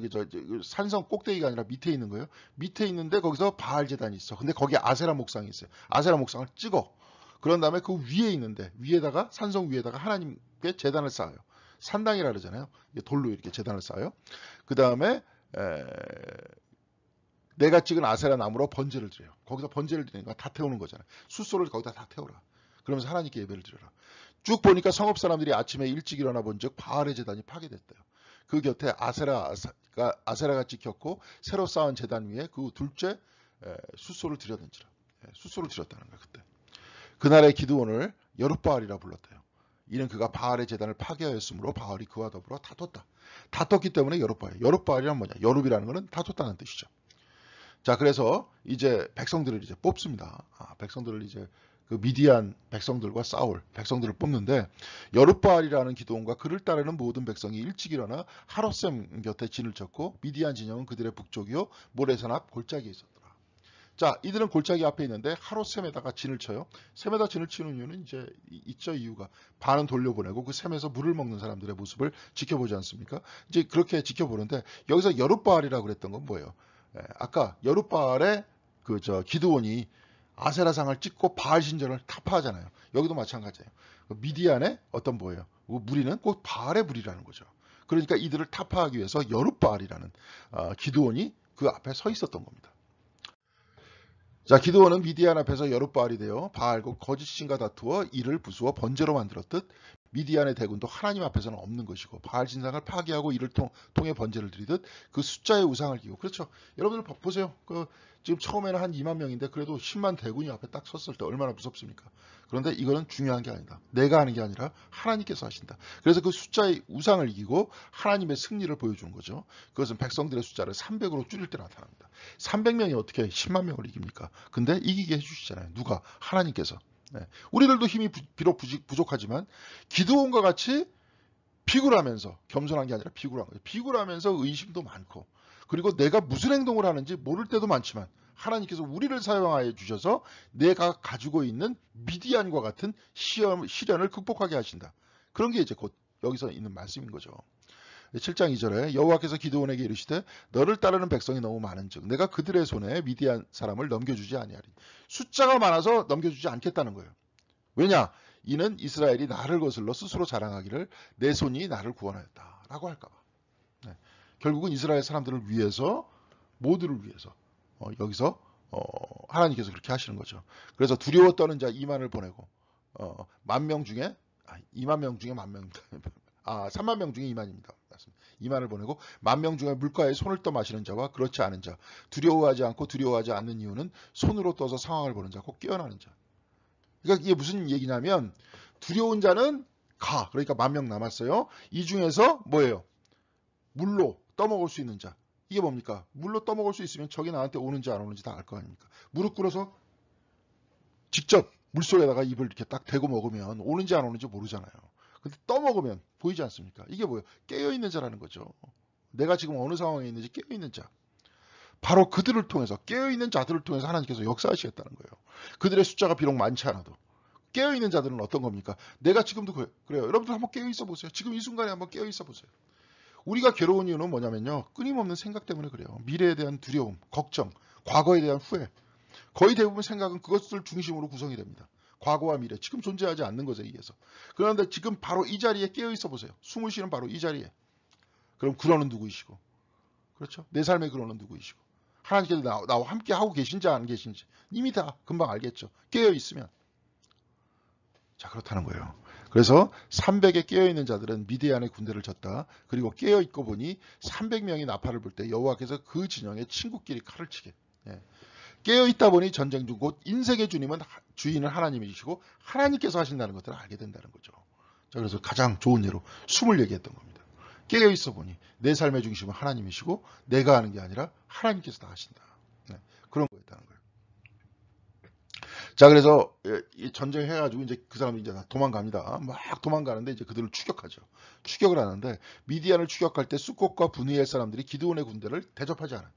Speaker 1: 산성 꼭대기가 아니라 밑에 있는 거예요. 밑에 있는데 거기서 바알 제단이 있어. 근데 거기에 아세라 목상이 있어요. 아세라 목상을 찍어. 그런 다음에 그 위에 있는데 위에다가 산성 위에다가 하나님께 제단을 쌓아요. 산당이라 그러잖아요. 돌로 이렇게 제단을 쌓아요. 그 다음에 내가 찍은 아세라 나무로 번제를 드려요. 거기서 번제를 드리니까 다 태우는 거잖아요. 숫소를 거기다 다 태우라. 그러면서 하나님께 예배를 드려라. 쭉 보니까 성읍 사람들이 아침에 일찍 일어나 본즉 바알의 제단이 파괴됐대요. 그 곁에 아세라가 찍혔고 새로 쌓은 제단 위에 그 둘째 숫소를 드렸는지라. 숫소를 드렸다는 거예요. 그때. 그날의 기드온을 여룻바알이라 불렀대요. 이는 그가 바알의 제단을 파괴하였으므로 바알이 그와 더불어 다퉜다. 다퉜기 때문에 여룻바알. 여룻바알이란 뭐냐? 여룹이라는 것은 다퉜다는 뜻이죠. 자, 그래서 이제 백성들을 이제 뽑습니다. 백성들을 이제 그 미디안 백성들과 싸울 백성들을 뽑는데 여룻바알이라는 기드온과 그를 따르는 모든 백성이 일찍 일어나 하롯셈 곁에 진을 쳤고 미디안 진영은 그들의 북쪽이요 모레산 앞 골짜기에 있었더라. 자, 이들은 골짜기 앞에 있는데 하롯셈에다가 진을 쳐요. 셈에다 진을 치는 이유는 이제 있죠. 이유가 반은 돌려보내고 그 셈에서 물을 먹는 사람들의 모습을 지켜보지 않습니까? 이제 그렇게 지켜보는데 여기서 여룻바알이라고 그랬던 건 뭐예요? 아까 여룻바알의 기드온이 아세라상을 찍고 바알 신전을 타파하잖아요. 여기도 마찬가지예요. 미디안의 어떤 뭐예요? 무리는 꼭 바알의 무리라는 거죠. 그러니까 이들을 타파하기 위해서 여룻바알이라는 기드온이 그 앞에 서 있었던 겁니다. 자, 기드온은 미디안 앞에서 여룻바알이 되어 바알과 거짓 신과 다투어 이를 부수어 번제로 만들었듯 미디안의 대군도 하나님 앞에서는 없는 것이고 바알 신상을 파괴하고 이를 통해 번제를 드리듯 그 숫자의 우상을 기고 그렇죠. 여러분들 보세요. 지금 처음에는 한 2만 명인데 그래도 10만 대군이 앞에 딱 섰을 때 얼마나 무섭습니까? 그런데 이거는 중요한 게 아니다. 내가 하는 게 아니라 하나님께서 하신다. 그래서 그 숫자의 우상을 이기고 하나님의 승리를 보여준 거죠. 그것은 백성들의 숫자를 300으로 줄일 때 나타납니다. 300명이 어떻게 10만 명을 이깁니까? 근데 이기게 해주시잖아요. 누가? 하나님께서. 네. 우리들도 힘이 비록 부족하지만 기드온과 같이 비굴하면서 겸손한 게 아니라 비굴한 거예요. 비굴하면서 의심도 많고 그리고 내가 무슨 행동을 하는지 모를 때도 많지만 하나님께서 우리를 사용하여 주셔서 내가 가지고 있는 미디안과 같은 시련을 극복하게 하신다. 그런 게 이제 곧 여기서 있는 말씀인 거죠. 7장 2절에 여호와께서 기드온에게 이르시되 너를 따르는 백성이 너무 많은즉 내가 그들의 손에 미디안 사람을 넘겨주지 아니하리. 숫자가 많아서 넘겨주지 않겠다는 거예요. 왜냐? 이는 이스라엘이 나를 거슬러 스스로 자랑하기를 내 손이 나를 구원하였다라고 할까 봐. 네. 결국은 이스라엘 사람들을 위해서 모두를 위해서 여기서 하나님께서 그렇게 하시는 거죠. 그래서 두려워 떠는 자 2만을 보내고 10,000명 중에 2만 명 중에 10,000명 3만 명 중에 2만입니다. 2만을 보내고 10,000명 중에 물가에 손을 떠 마시는 자와 그렇지 않은 자 두려워하지 않고 두려워하지 않는 이유는 손으로 떠서 상황을 보는 자 곧 깨어나는 자. 그러니까 이게 무슨 얘기냐면 두려운 자는 가. 그러니까 10,000명 남았어요. 이 중에서 뭐예요? 물로 떠먹을 수 있는 자. 이게 뭡니까? 물로 떠먹을 수 있으면 적이 나한테 오는지 안 오는지 다 알 거 아닙니까? 무릎 꿇어서 직접 물속에다가 입을 이렇게 딱 대고 먹으면 오는지 안 오는지 모르잖아요. 근데 떠먹으면 보이지 않습니까? 이게 뭐예요? 깨어있는 자라는 거죠. 내가 지금 어느 상황에 있는지 깨어있는 자. 바로 그들을 통해서 깨어있는 자들을 통해서 하나님께서 역사하시겠다는 거예요. 그들의 숫자가 비록 많지 않아도 깨어있는 자들은 어떤 겁니까? 내가 지금도 그래요. 여러분들 한번 깨어있어 보세요. 지금 이 순간에 한번 깨어있어 보세요. 우리가 괴로운 이유는 뭐냐면요. 끊임없는 생각 때문에 그래요. 미래에 대한 두려움, 걱정, 과거에 대한 후회. 거의 대부분 생각은 그것을 중심으로 구성이 됩니다. 과거와 미래, 지금 존재하지 않는 것에 의해서. 그런데 지금 바로 이 자리에 깨어있어 보세요. 숨을 쉬는 바로 이 자리에. 그럼 그러는 누구이시고. 그렇죠? 내 삶의 그러는 누구이시고. 하나님께서 나와 함께 하고 계신지 안 계신지 이미 다 금방 알겠죠. 깨어있으면. 자, 그렇다는 거예요. 그래서 300에 깨어있는 자들은 미디안의 군대를 졌다. 그리고 깨어있고 보니 300명이 나팔을 불 때 여호와께서 그 진영에 친구끼리 칼을 치게. 예. 깨어있다 보니 전쟁 중 곧 인생의 주인은 하나님이시고 하나님께서 하신다는 것들을 알게 된다는 거죠. 자, 그래서 가장 좋은 예로 숨을 얘기했던 겁니다. 깨어있어 보니 내 삶의 중심은 하나님이시고 내가 하는 게 아니라 하나님께서 다 하신다. 네, 그런 거였다는 거예요. 자, 그래서 이 전쟁해가지고 이제 그 사람들이 이제 다 도망갑니다. 막 도망가는데 이제 그들을 추격하죠. 추격을 하는데 미디안을 추격할 때 숫곳과 분이엘 사람들이 기드온의 군대를 대접하지 않아요.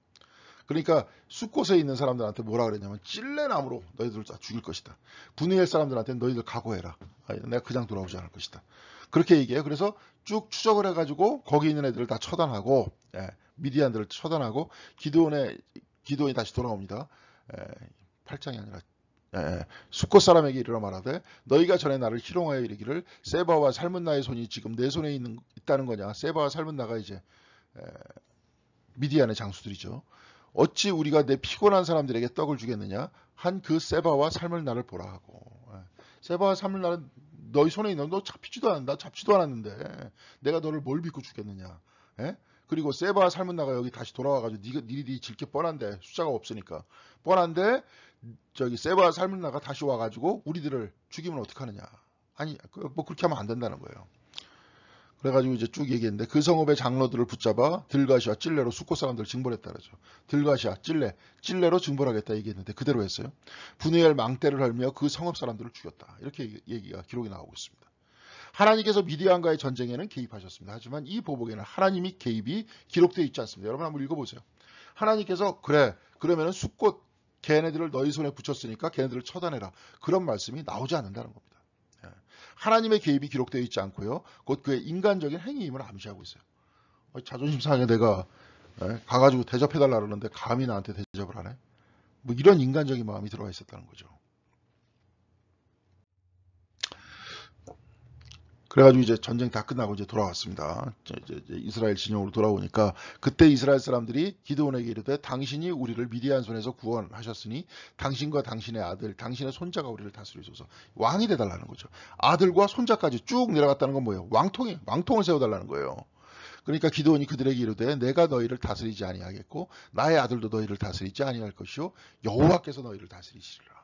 Speaker 1: 그러니까 숫곳에 있는 사람들한테 뭐라 그랬냐면 찔레나무로 너희들을 다 죽일 것이다. 분이엘 사람들한테는 너희들 각오해라. 내가 그냥 돌아오지 않을 것이다. 그렇게 얘기해요. 그래서 쭉 추적을 해가지고 거기 있는 애들을 다 처단하고 미디안들을 처단하고 기드온이 다시 돌아옵니다. 8장이 아니라 숫곳 사람에게 이르러 말하되 너희가 전에 나를 희롱하여 이르기를 세바와 살문나의 손이 지금 내 손에 있다는 거냐. 세바와 살문나가 이제 미디안의 장수들이죠. 어찌 우리가 내 피곤한 사람들에게 떡을 주겠느냐. 한 그 세바와 살문나를 보라 하고. 세바와 살문나는 너희 손에 있는 너 잡히지도 않았는데 내가 너를 뭘 믿고 주겠느냐. 그리고 세바 살문나가 여기 다시 돌아와가지고 니들이 질 게 뻔한데 숫자가 없으니까 뻔한데 저기 세바 살문나가 다시 와가지고 우리들을 죽이면 어떡하느냐. 아니 뭐 그렇게 하면 안 된다는 거예요. 그래가지고 이제 쭉 얘기했는데 그 성읍의 장로들을 붙잡아 들가시와 찔레로 숫곳 사람들을 징벌했다 그러죠. 들가시와 찔레로 징벌하겠다 얘기했는데 그대로 했어요. 분우엘 망대를 헐며 그 성읍 사람들을 죽였다. 이렇게 얘기가 기록이 나오고 있습니다. 하나님께서 미디안과의 전쟁에는 개입하셨습니다. 하지만 이 보복에는 하나님이 개입이 기록되어 있지 않습니다. 여러분 한번 읽어보세요. 하나님께서 그러면은 숫곳 걔네들을 너희 손에 붙였으니까 걔네들을 처단해라. 그런 말씀이 나오지 않는다는 겁니다. 하나님의 개입이 기록되어 있지 않고요. 곧 그의 인간적인 행위임을 암시하고 있어요. 자존심 상해 내가 가가지고 대접해달라 그러는데 감히 나한테 대접을 하네. 뭐 이런 인간적인 마음이 들어가 있었다는 거죠. 그래가지고 이제 전쟁 다 끝나고 이제 돌아왔습니다. 이제 이스라엘 진영으로 돌아오니까 그때 이스라엘 사람들이 기드온에게 이르되 당신이 우리를 미디안 손에서 구원하셨으니 당신과 당신의 아들, 당신의 손자가 우리를 다스리소서. 왕이 돼달라는 거죠. 아들과 손자까지 쭉 내려갔다는 건 뭐예요? 왕통을 세워달라는 거예요. 그러니까 기드온이 그들에게 이르되 내가 너희를 다스리지 아니하겠고 나의 아들도 너희를 다스리지 아니할 것이요 여호와께서 너희를 다스리시리라.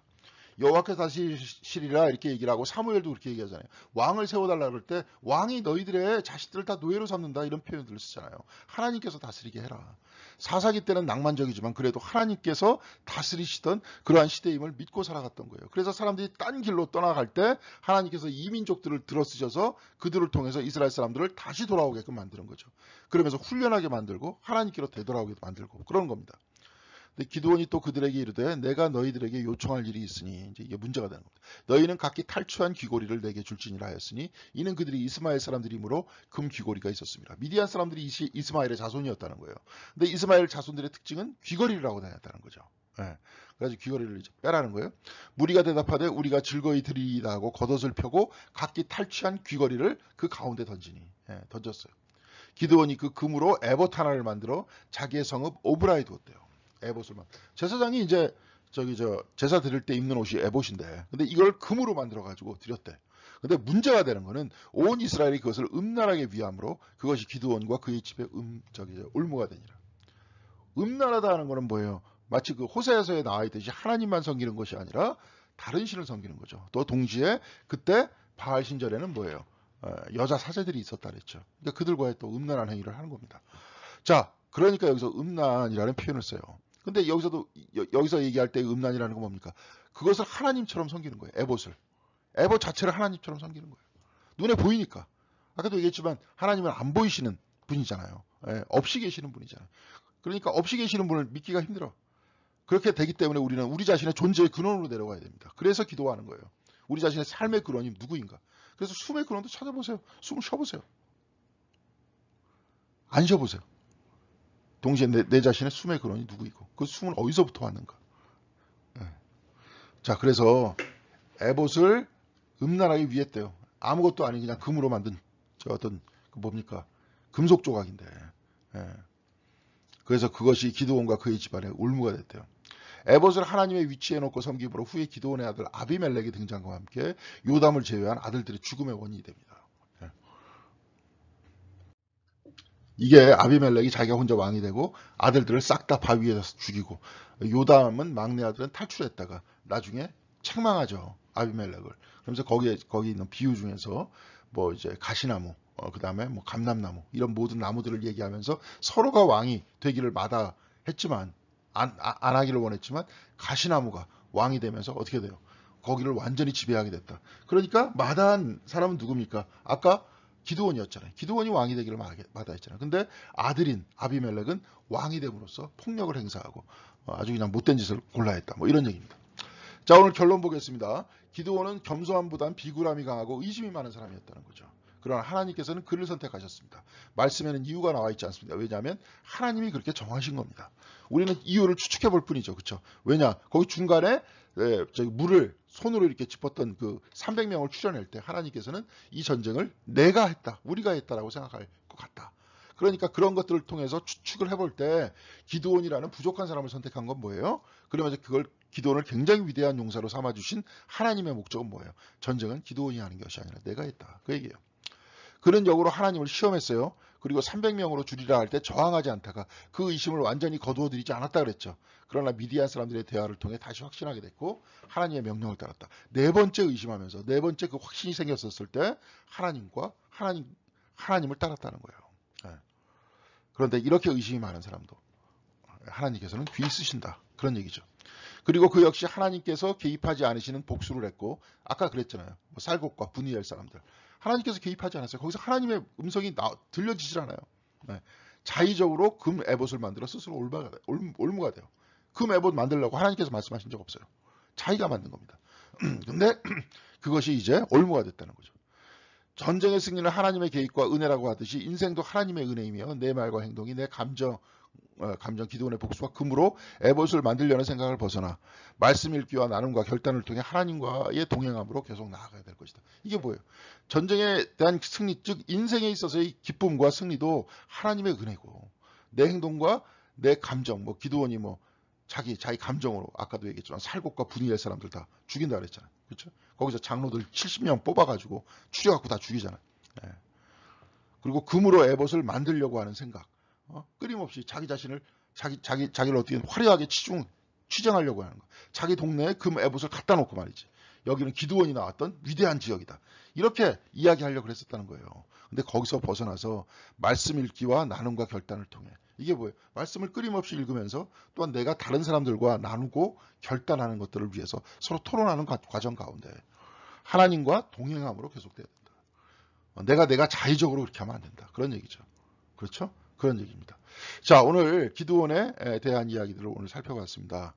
Speaker 1: 여호와께서 다스리시리라 이렇게 얘기를 하고 사무엘도 그렇게 얘기하잖아요. 왕을 세워달라 그럴 때 왕이 너희들의 자식들을 다 노예로 삼는다 이런 표현들을 쓰잖아요. 하나님께서 다스리게 해라. 사사기 때는 낭만적이지만 그래도 하나님께서 다스리시던 그러한 시대임을 믿고 살아갔던 거예요. 그래서 사람들이 딴 길로 떠나갈 때 하나님께서 이민족들을 들어쓰셔서 그들을 통해서 이스라엘 사람들을 다시 돌아오게끔 만드는 거죠. 그러면서 훈련하게 만들고 하나님께로 되돌아오게 만들고 그런 겁니다. 근데 기드온이 또 그들에게 이르되 내가 너희들에게 요청할 일이 있으니 이제 이게 문제가 되는 겁니다. 너희는 각기 탈취한 귀고리를 내게 줄지니라 하였으니 이는 그들이 이스마엘 사람들이므로 금 귀고리가 있었습니다. 미디안 사람들이 이스마엘의 자손이었다는 거예요. 근데 이스마엘 자손들의 특징은 귀고리를 하고 다녔다는 거죠. 예. 그래서 귀거리를 이제 빼라는 거예요. 무리가 대답하되 우리가 즐거이 드리이다 하고 겉옷을 펴고 각기 탈취한 귀거리를 그 가운데 던지니 던졌어요. 기드온이 그 금으로 에봇 하나를 만들어 자기의 성읍 오브라에 두었대요. 에봇을 제사장이 이제 제사 드릴 때 입는 옷이 에봇인데 근데 이걸 금으로 만들어 가지고 드렸대. 근데 문제가 되는 거는 온 이스라엘이 그것을 음란하게 위함으로 그것이 기드온과 그의 집에 올무가 되니라. 음란하다 하는 거는 뭐예요? 마치 그 호세아서에 나와 있듯이 하나님만 섬기는 것이 아니라 다른 신을 섬기는 거죠. 또 동시에 그때 바알 신전에는 뭐예요? 여자 사제들이 있었다 그랬죠. 그러니까 그들과의 또 음란한 행위를 하는 겁니다. 자, 그러니까 여기서 음란이라는 표현을 써요. 근데 여기서 얘기할 때 음란이라는 건 뭡니까? 그것을 하나님처럼 섬기는 거예요. 에봇 자체를 하나님처럼 섬기는 거예요. 눈에 보이니까. 아까도 얘기했지만 하나님은 안 보이시는 분이잖아요. 없이 계시는 분이잖아요. 그러니까 없이 계시는 분을 믿기가 힘들어. 그렇게 되기 때문에 우리는 우리 자신의 존재의 근원으로 내려가야 됩니다. 그래서 기도하는 거예요. 우리 자신의 삶의 근원이 누구인가. 그래서 숨의 근원도 찾아보세요. 숨을 쉬어보세요. 안 쉬어보세요. 동시에 내 자신의 숨의 근원이 누구이고 그 숨은 어디서부터 왔는가. 자, 그래서 에봇을 음란하게 위했대요. 아무것도 아닌 그냥 금으로 만든 뭡니까 금속 조각인데. 그래서 그것이 기드온과 그의 집안의 올무가 됐대요. 에봇을 하나님의 위치에 놓고 섬김으로 후에 기드온의 아들 아비멜렉의 등장과 함께 요담을 제외한 아들들의 죽음의 원인이 됩니다. 이게 아비멜렉이 자기가 혼자 왕이 되고 아들들을 싹 다 바위에서 죽이고 요담은 막내 아들은 탈출했다가 나중에 책망하죠. 아비멜렉을. 그러면서 거기 있는 비유 중에서 뭐 이제 가시나무, 그 다음에 뭐 감람나무 이런 모든 나무들을 얘기하면서 서로가 왕이 되기를 마다했지만 안 하기를 원했지만 가시나무가 왕이 되면서 어떻게 돼요? 거기를 완전히 지배하게 됐다. 그러니까 마다한 사람은 누굽니까? 아까 기드온이었잖아요. 기드온이 왕이 되기를 마다했잖아요. 근데 아들인 아비멜렉은 왕이 됨으로써 폭력을 행사하고 아주 그냥 못된 짓을 골라했다. 뭐 이런 얘기입니다. 자, 오늘 결론 보겠습니다. 기드온은 겸손함보단 비굴함이 강하고 의심이 많은 사람이었다는 거죠. 그러나 하나님께서는 그를 선택하셨습니다. 말씀에는 이유가 나와 있지 않습니다. 왜냐하면 하나님이 그렇게 정하신 겁니다. 우리는 이유를 추측해 볼 뿐이죠. 그렇죠? 왜냐? 거기 중간에 물을 손으로 이렇게 짚었던 그 300명을 추려낼 때 하나님께서는 이 전쟁을 내가 했다, 우리가 했다라고 생각할 것 같다. 그러니까 그런 것들을 통해서 추측을 해볼 때 기드온이라는 부족한 사람을 선택한 건 뭐예요? 그러면서 그걸 기드온을 굉장히 위대한 용사로 삼아주신 하나님의 목적은 뭐예요? 전쟁은 기드온이 하는 것이 아니라 내가 했다. 그 얘기예요. 그런 역으로 하나님을 시험했어요. 그리고 300명으로 줄이라 할 때 저항하지 않다가 그 의심을 완전히 거두어들이지 않았다 그랬죠. 그러나 미디안 사람들의 대화를 통해 다시 확신하게 됐고 하나님의 명령을 따랐다. 네 번째 의심하면서 네 번째 그 확신이 생겼었을 때 하나님을 따랐다는 거예요. 예. 그런데 이렇게 의심이 많은 사람도 하나님께서는 귀히 쓰신다. 그런 얘기죠. 그리고 그 역시 하나님께서 개입하지 않으시는 복수를 했고 아까 그랬잖아요. 뭐 살곡과 분이엘 사람들. 하나님께서 개입하지 않았어요. 거기서 하나님의 음성이 들려지질 않아요. 네. 자의적으로 금 에봇을 만들어 스스로 올무가 돼요. 금 에봇 만들려고 하나님께서 말씀하신 적 없어요. 자기가 만든 겁니다. 근데 그것이 이제 올무가 됐다는 거죠. 전쟁의 승리는 하나님의 개입과 은혜라고 하듯이 인생도 하나님의 은혜이며 내 말과 행동이 내 감정 기도원의 복수와 금으로 에봇을 만들려는 생각을 벗어나 말씀 읽기와 나눔과 결단을 통해 하나님과의 동행함으로 계속 나아가야 될 것이다. 이게 뭐예요? 전쟁에 대한 승리, 즉 인생에 있어서의 기쁨과 승리도 하나님의 은혜고 내 행동과 내 감정, 뭐 기도원이 뭐 자기 감정으로 아까도 얘기했지만 살곡과 분이엘 사람들 다 죽인다 그랬잖아요. 그렇죠? 거기서 장로들 70명 뽑아가지고 추려갖고 다 죽이잖아요. 네. 그리고 금으로 에봇을 만들려고 하는 생각. 끊임없이 자기 자신을 자기를 어떻게 화려하게 치정하려고 하는 거. 자기 동네에 금 에봇을 갖다 놓고 말이지. 여기는 기드온이 나왔던 위대한 지역이다. 이렇게 이야기하려고 했었다는 거예요. 근데 거기서 벗어나서 말씀 읽기와 나눔과 결단을 통해 이게 뭐예요? 말씀을 끊임없이 읽으면서 또한 내가 다른 사람들과 나누고 결단하는 것들을 위해서 서로 토론하는 과정 가운데 하나님과 동행함으로 계속돼야 된다. 내가 자의적으로 그렇게 하면 안 된다. 그런 얘기죠. 그렇죠? 그런 얘기입니다. 자, 오늘 기드온에 대한 이야기들을 오늘 살펴봤습니다.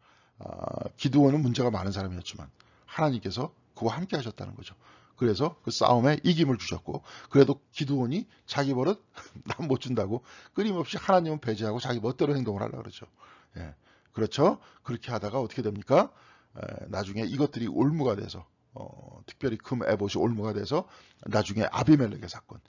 Speaker 1: 기드온은 문제가 많은 사람이었지만 하나님께서 그와 함께 하셨다는 거죠. 그래서 그 싸움에 이김을 주셨고 그래도 기드온이 자기 버릇 남 못 준다고 끊임없이 하나님은 배제하고 자기 멋대로 행동을 하려고 그러죠. 예, 그렇죠. 그렇게 하다가 어떻게 됩니까? 나중에 이것들이 올무가 돼서 특별히 금 에봇이 올무가 돼서 나중에 아비멜렉의 사건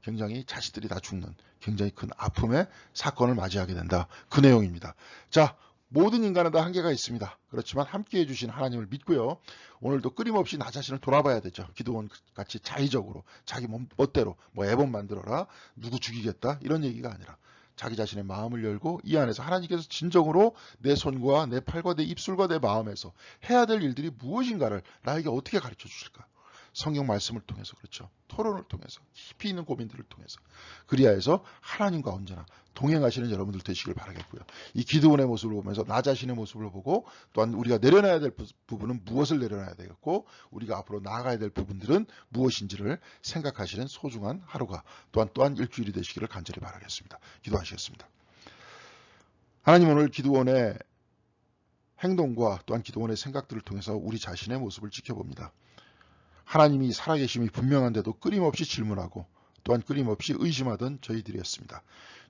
Speaker 1: 굉장히 자식들이 다 죽는 굉장히 큰 아픔의 사건을 맞이하게 된다. 그 내용입니다. 자, 모든 인간은 다 한계가 있습니다. 그렇지만 함께해 주신 하나님을 믿고요. 오늘도 끊임없이 나 자신을 돌아봐야 되죠. 기드온 같이 자의적으로 자기 멋대로 뭐 에봇 만들어라, 누구 죽이겠다 이런 얘기가 아니라 자기 자신의 마음을 열고 이 안에서 하나님께서 진정으로 내 손과 내 팔과 내 입술과 내 마음에서 해야 될 일들이 무엇인가를 나에게 어떻게 가르쳐 주실까? 성경 말씀을 통해서 그렇죠. 토론을 통해서 깊이 있는 고민들을 통해서 그리하여서 하나님과 언제나 동행하시는 여러분들 되시길 바라겠고요. 이 기드온의 모습을 보면서 나 자신의 모습을 보고 또한 우리가 내려놔야 될 부분은 무엇을 내려놔야 되겠고 우리가 앞으로 나아가야 될 부분들은 무엇인지를 생각하시는 소중한 하루가 또한 일주일이 되시기를 간절히 바라겠습니다. 기도하시겠습니다. 하나님 오늘 기드온의 행동과 또한 기드온의 생각들을 통해서 우리 자신의 모습을 지켜봅니다. 하나님이 살아계심이 분명한데도 끊임없이 질문하고 또한 끊임없이 의심하던 저희들이었습니다.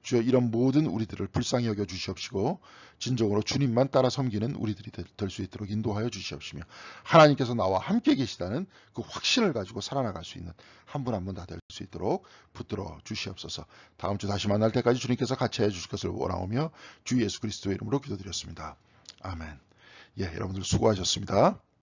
Speaker 1: 주여 이런 모든 우리들을 불쌍히 여겨 주시옵시고 진정으로 주님만 따라 섬기는 우리들이 될 수 있도록 인도하여 주시옵시며 하나님께서 나와 함께 계시다는 그 확신을 가지고 살아나갈 수 있는 한 분 한 분 다 될 수 있도록 붙들어 주시옵소서. 다음 주 다시 만날 때까지 주님께서 같이 해주실 것을 원하오며 주 예수 그리스도의 이름으로 기도드렸습니다. 아멘. 예, 여러분들 수고하셨습니다.